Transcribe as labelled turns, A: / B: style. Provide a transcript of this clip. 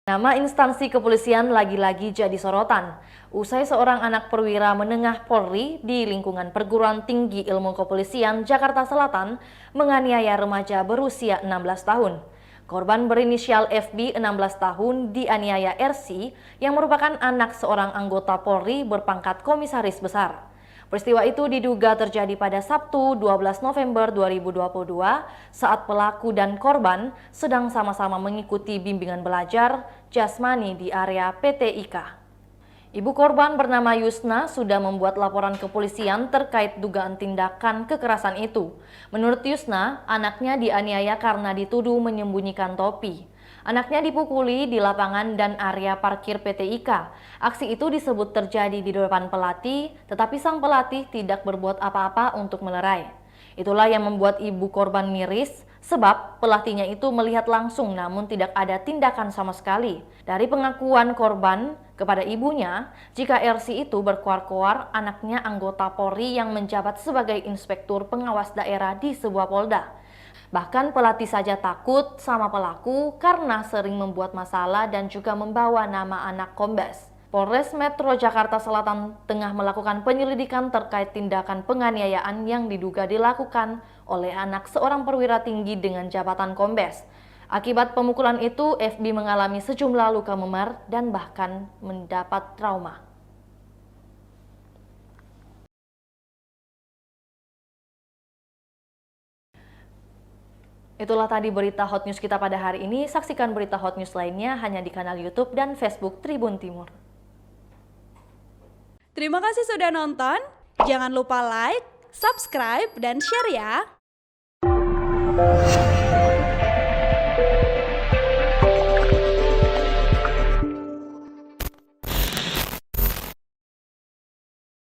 A: Nama instansi kepolisian lagi-lagi jadi sorotan. Usai seorang anak perwira menengah Polri di lingkungan Perguruan Tinggi Ilmu Kepolisian Jakarta Selatan menganiaya remaja berusia 16 tahun. Korban berinisial FB 16 tahun dianiaya RC yang merupakan anak seorang anggota Polri berpangkat komisaris besar. Peristiwa itu diduga terjadi pada Sabtu 12 November 2022 saat pelaku dan korban sedang sama-sama mengikuti bimbingan belajar jasmani di area PT IKA. Ibu korban bernama Yusna sudah membuat laporan ke kepolisian terkait dugaan tindakan kekerasan itu. Menurut Yusna, anaknya dianiaya karena dituduh menyembunyikan topi. Anaknya dipukuli di lapangan dan area parkir PT IKA. Aksi itu disebut terjadi di depan pelatih, tetapi sang pelatih tidak berbuat apa-apa untuk melerai. Itulah yang membuat ibu korban miris, sebab pelatihnya itu melihat langsung namun tidak ada tindakan sama sekali. Dari pengakuan korban kepada ibunya, jika RC itu berkoar-koar anaknya anggota Polri yang menjabat sebagai inspektur pengawas daerah di sebuah polda. Bahkan pelatih saja takut sama pelaku karena sering membuat masalah dan juga membawa nama anak kombes. Polres Metro Jakarta Selatan tengah melakukan penyelidikan terkait tindakan penganiayaan yang diduga dilakukan oleh anak seorang perwira tinggi dengan jabatan kombes. Akibat pemukulan itu, FB mengalami sejumlah luka memar dan bahkan mendapat trauma. Itulah tadi berita Hot News kita pada hari ini. Saksikan berita Hot News lainnya hanya di kanal YouTube dan Facebook Tribun Timur.
B: Terima kasih sudah nonton. Jangan lupa like, subscribe, dan share ya.